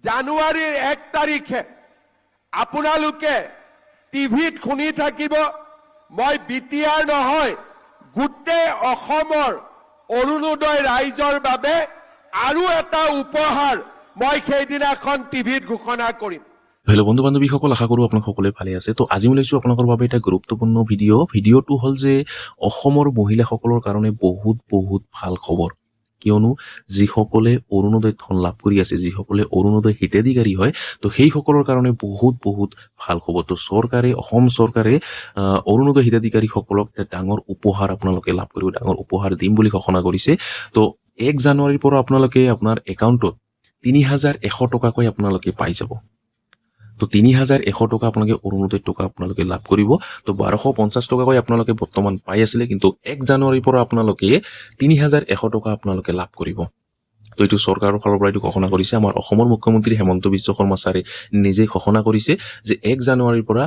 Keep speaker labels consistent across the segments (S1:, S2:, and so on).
S1: জানুৱাৰীৰ 1 তাৰিখে আপোনালোকে টিভিত শুনি থাকিব মই বিটিআৰ নহয় গোটেই অসমৰ অৰুণোদয় ৰাইজৰ বাবে আৰু এটা উপহাৰ মই সেইদিনাখন টিভিত ঘোষণা কৰিম।
S2: হেল্ল' বন্ধু বান্ধৱীসকল, আশা কৰোঁ আপোনালোক সকলোৱে ভালে আছে। তো আজি ওলাইছোঁ আপোনালোকৰ বাবে এটা গুৰুত্বপূৰ্ণ ভিডিঅ'টো হ'ল যে অসমৰ মহিলাসকলৰ কাৰণে বহুত ভাল খবৰ। কিয়নো যিসকলে অৰুণোদয় ধন লাভ কৰি আছে, যিসকলে অৰুণোদয় হিতাধিকাৰী হয়, তো সেইসকলৰ কাৰণে বহুত ভাল খবৰ। তো অসম চৰকাৰে অৰুণোদয় হিতাধিকাৰীসকলক এটা ডাঙৰ উপহাৰ আপোনালোকে লাভ কৰিব, ডাঙৰ উপহাৰ দিম বুলি ঘোষণা কৰিছে। তো 1 জানুৱাৰীৰ পৰা আপোনালোকে আপোনাৰ একাউণ্টত 3100 টকাকৈ আপোনালোকে পাই যাব। তো 3100 টকা আপোনালোকে অৰুণোদয় টকা আপোনালোকে লাভ কৰিব। তো 1250 টকাকৈ আপোনালোকে বৰ্তমান পাই আছিলে, কিন্তু 1 জানুৱাৰীৰ পৰা আপোনালোকে 3100 টকা আপোনালোকে লাভ কৰিব। তো এইটো চৰকাৰৰ ফালৰ পৰা এইটো ঘোষণা কৰিছে। আমাৰ অসমৰ মুখ্যমন্ত্ৰী হেমন্ত বিশ্ব শৰ্মা ছাৰে নিজে ঘোষণা কৰিছে যে 1 জানুৱাৰীৰ পৰা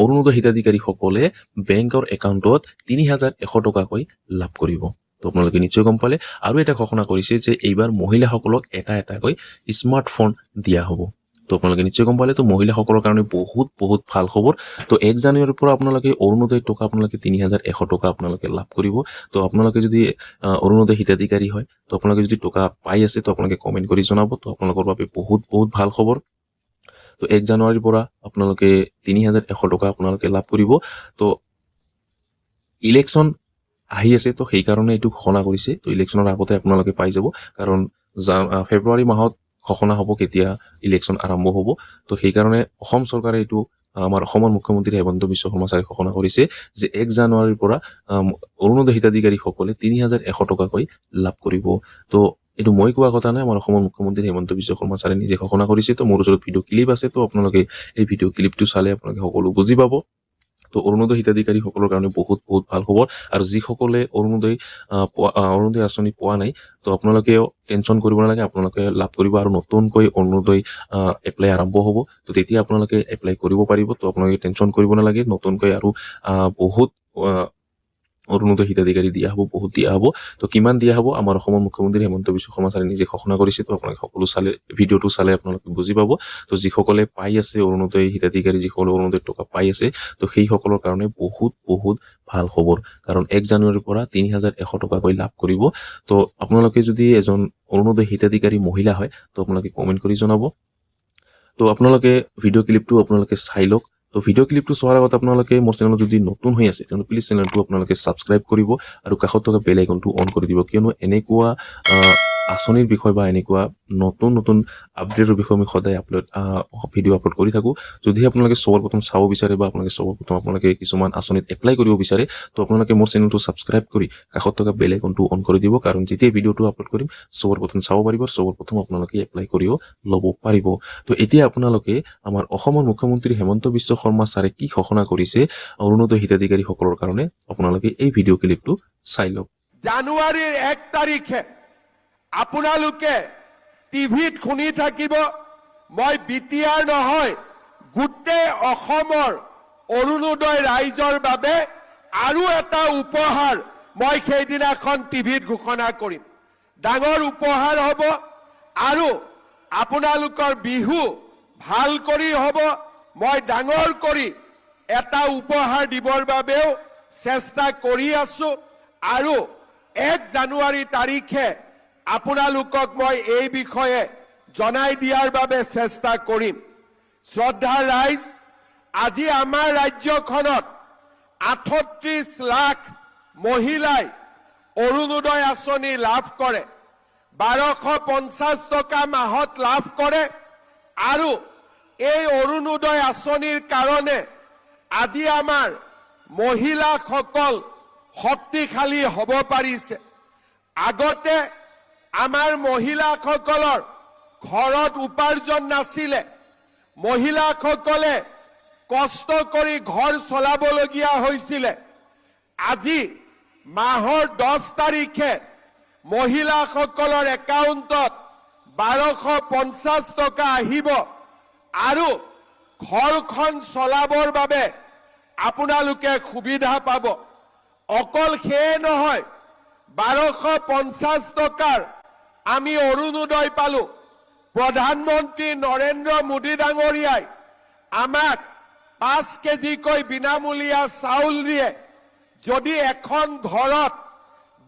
S2: অৰুণোদয় হিতাধিকাৰীসকলে বেংকৰ একাউণ্টত 3100 টকাকৈ লাভ কৰিব। তো আপোনালোকে নিশ্চয় গম পালে। আৰু এটা ঘোষণা কৰিছে যে এইবাৰ মহিলাসকলক এটাকৈ স্মাৰ্টফোন দিয়া হ'ব। তো আপোনালোকে নিশ্চয় গম পালে। তো মহিলাসকলৰ কাৰণে বহুত ভাল খবৰ। তো 1 জানুৱাৰীৰ পৰা আপোনালোকে অৰুণোদয় টকা আপোনালোকে 3100 টকা আপোনালোকে লাভ কৰিব। তো আপোনালোকে যদি অৰুণোদয় হিতাধিকাৰী হয়, তো আপোনালোকে যদি টকা পাই আছে, তো আপোনালোকে কমেণ্ট কৰি জনাব। তো আপোনালোকৰ বাবে বহুত ভাল খবৰ। তো 1 জানুৱাৰীৰ পৰা আপোনালোকে 3100 টকা আপোনালোকে লাভ কৰিব। তো ইলেকশ্যন আহি আছে, তো সেইকাৰণে এইটো ঘোষণা কৰিছে। তো ইলেকশ্যনৰ আগতে আপোনালোকে পাই যাব, কাৰণ ফেব্ৰুৱাৰী মাহত ঘোষণা হ'ব কেতিয়া ইলেকশ্যন আৰম্ভ হ'ব। তো সেইকাৰণে অসম চৰকাৰে এইটো আমাৰ অসমৰ মুখ্যমন্ত্ৰী হেমন্ত বিশ্ব শৰ্মা ছাৰে ঘোষণা কৰিছে যে 1 জানুৱাৰীৰ পৰা অৰুণোদয় হিতাধিকাৰীসকলে 3100 টকাকৈ লাভ কৰিব। তো এইটো মই কোৱা কথা নাই, আমাৰ অসমৰ মুখ্যমন্ত্ৰী হেমন্ত বিশ্ব শৰ্মা ছাৰে নিজে ঘোষণা কৰিছে। তো মোৰ ওচৰত ভিডিঅ' ক্লিপ আছে, তো আপোনালোকে এই ভিডিঅ' ক্লিপটো চালে আপোনালোকে সকলো বুজি পাব। তো অৰুণোদয় হিতাধিকাৰীসকলৰ কাৰণে বহুত ভাল খবৰ। আৰু যিসকলে অৰুণোদয় আঁচনি পোৱা নাই, তো আপোনালোকেও টেনশ্যন কৰিব নালাগে, আপোনালোকে লাভ কৰিব। আৰু নতুনকৈ অৰুণোদয় এপ্লাই আৰম্ভ হ'ব, তো তেতিয়া আপোনালোকে এপ্লাই কৰিব পাৰিব। তো আপোনালোকে টেনশ্যন কৰিব নালাগে, নতুনকৈ আৰু বহুত অৰুণোদয় হিতাধিকাৰী দিয়া হ'ব, বহুত দিয়া হ'ব। তো কিমান দিয়া হ'ব আমাৰ অসমৰ মুখ্যমন্ত্ৰী হেমন্ত বিশ্ব শৰ্মা ছাৰে নিজে ঘোষণা কৰিছে। তো আপোনালোকে সকলো ভিডিঅ'টো চালে আপোনালোকে বুজি পাব। তো যিসকলে পাই আছে অৰুণোদয় হিতাধিকাৰী, যিসকলে অৰুণোদয় টকা পাই আছে, তো সেইসকলৰ কাৰণে বহুত ভাল খবৰ। কাৰণ 1 জানুৱাৰীৰ পৰা 3100 টকাকৈ লাভ কৰিব। তো আপোনালোকে যদি এজন অৰুণোদয় হিতাধিকাৰী মহিলা হয়, তো আপোনালোকে কমেণ্ট কৰি জনাব। তো আপোনালোকে ভিডিঅ' ক্লিপটো আপোনালোকে চাই লওক। তো ভিডিঅ' ক্লিপটো চোৱাৰ আগত আপোনালোকে মোৰ চেনেলত যদি নতুন হৈ আছে, তেন্তে প্লিজ চেনেলটো আপোনালোকে ছাবস্ক্ৰাইব কৰিব আৰু কাষত থকা বেল আইকনটো অন কৰি দিব। কিয়নো এনেকুৱা আঁচনিৰ বিষয় বা এনেকুৱা নতুন আপডেটৰ বিষয়ে আমি সদায় ভিডিঅ' আপলোড কৰি থাকোঁ। যদি আপোনালোকে চবৰ প্ৰথম চাব বিচাৰে বা আপোনালোকে কিছুমান আঁচনিত এপ্লাই কৰিব বিচাৰে, তো আপোনালোকে মোৰ চেনেলটো ছাবস্ক্ৰাইব কৰি কাষত থকা বেল আইকনটো অন কৰি দিব। কাৰণ যেতিয়া ভিডিঅ'টো আপলোড কৰিম, চবৰ প্ৰথম চাব পাৰিব, চবৰ প্ৰথম আপোনালোকে এপ্লাই কৰিও ল'ব পাৰিব। তো এতিয়া আপোনালোকে আমাৰ অসমৰ মুখ্যমন্ত্ৰী হেমন্ত বিশ্ব শৰ্মা ছাৰে কি ঘোষণা কৰিছে অৰুণোদয় হিতাধিকাৰীসকলৰ কাৰণে, আপোনালোকে এই ভিডিঅ' ক্লিপটো চাই লওক।
S1: জানুৱাৰীৰ 1 তাৰিখে আপোনালোকে টিভিত শুনি থাকিব মই বিটিআৰ নহয় গোটেই অসমৰ অৰুণোদয় ৰাইজৰ বাবে আৰু এটা উপহাৰ মই সেইদিনাখন টিভিত ঘোষণা কৰিম। ডাঙৰ উপহাৰ হ'ব আৰু আপোনালোকৰ বিহু ভাল কৰি হ'ব। মই ডাঙৰ কৰি এটা উপহাৰ দিবৰ বাবেও চেষ্টা কৰি আছো। আৰু 1 জানুৱাৰী তাৰিখে আপোনালোকক মই এই বিষয়ে জনাই দিয়াৰ বাবে চেষ্টা কৰিম। শ্ৰদ্ধা ৰাইজ, আজি আমাৰ ৰাজ্যখনত 38 লাখ মহিলাই অৰুণোদয় আঁচনি লাভ কৰে, 1250 টকা মাহত লাভ কৰে। আৰু এই অৰুণোদয় আঁচনিৰ কাৰণে আজি আমাৰ মহিলাসকল শক্তিশালী হ'ব পাৰিছে। আগতে আমাৰ মহিলাসকলৰ ঘৰত উপাৰ্জন নাছিলে, মহিলাসকলে কষ্ট কৰি ঘৰ চলাবলগীয়া হৈছিলে। আজি মাহৰ 10 তাৰিখে মহিলাসকলৰ একাউণ্টত 1250 টকা আহিব আৰু ঘৰখন চলাবৰ বাবে আপোনালোকে সুবিধা পাব। অকল সেয়ে নহয়, 1250 টকাৰ আমি অৰুণোদয় পালো, প্ৰধানমন্ত্ৰী নৰেন্দ্ৰ মোদী ডাঙৰীয়াই আমাক 5 কেজিকৈ বিনামূলীয়া চাউল দিয়ে। যদি এখন ঘৰত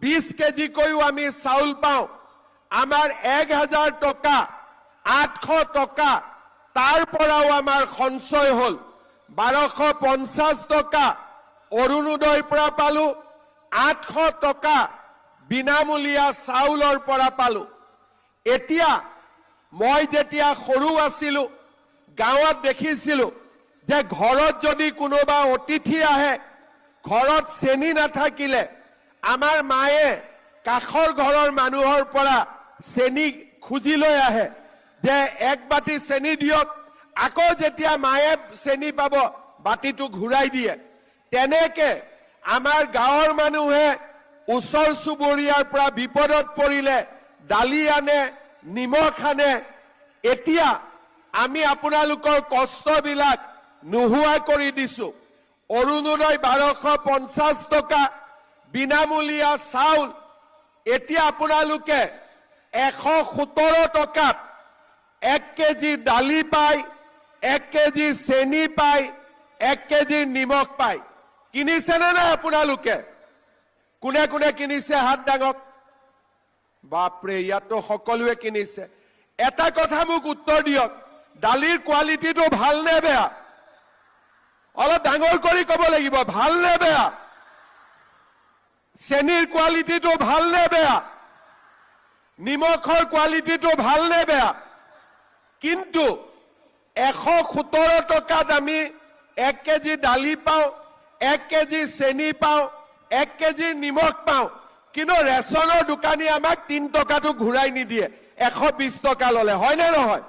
S1: 20 কেজিকৈও আমি চাউল পাওঁ, আমাৰ 1000 টকা, 800 টকা তাৰ পৰাও আমাৰ সঞ্চয় হ'ল। 1250 টকা অৰুণোদয়ৰ পৰা পালো, 800 টকা বিনামূলীয়া চাউলৰ পৰা পালো। এতিয়া মই যেতিয়া সৰু আছিলো, গাঁৱত দেখিছিলো যে ঘৰত যদি কোনোবা অতিথি আহে, ঘৰত চেনি নাথাকিলে আমাৰ মায়ে কাষৰ ঘৰৰ মানুহৰ পৰা চেনি খুজি লৈ আহে যে 1 বাটি চেনি দিয়ক। আকৌ যেতিয়া মায়ে চেনি পাব, বাটিটো ঘূৰাই দিয়ে। তেনেকে আমাৰ গাঁৱৰ মানুহে ওচৰ চুবুৰীয়াৰ পৰা বিপদত পৰিলে দালি আনে, নিমখ আনে। এতিয়া আমি আপোনালোকৰ কষ্টবিলাক নোহোৱা কৰি দিছো। অৰুণোদয় 1250 টকা, বিনামূলীয়া চাউল। এতিয়া আপোনালোকে 117 টকাত 1 কেজি দালি পায়, 1 কেজি চেনি পায়, 1 কেজি নিমখ পায়। কিনিছেনে নাই আপোনালোকে? কোনে কোনে কিনিছে হাত দাঙক। বাপৰে, ইয়াতো সকলোৱে কিনিছে। এটা কথা মোক উত্তৰ দিয়ক, দালিৰ কোৱালিটিটো ভাল নে বেয়া? অলপ ডাঙৰ কৰি ক'ব লাগিব, ভাল নে বেয়া? চেনিৰ কোৱালিটিটো ভাল নে বেয়া? নিমখৰ কোৱালিটিটো ভাল নে বেয়া? কিন্তু 117 টকাত আমি 1 কেজি দালি পাওঁ, 1 কেজি চেনি পাওঁ, 1 কেজি নিমখ পাওঁ। কিন্তু ৰেচনৰ দোকানী আমাক 3 টকাটো ঘূৰাই নিদিয়ে, 120 টকা ল'লে। হয় নে নহয়?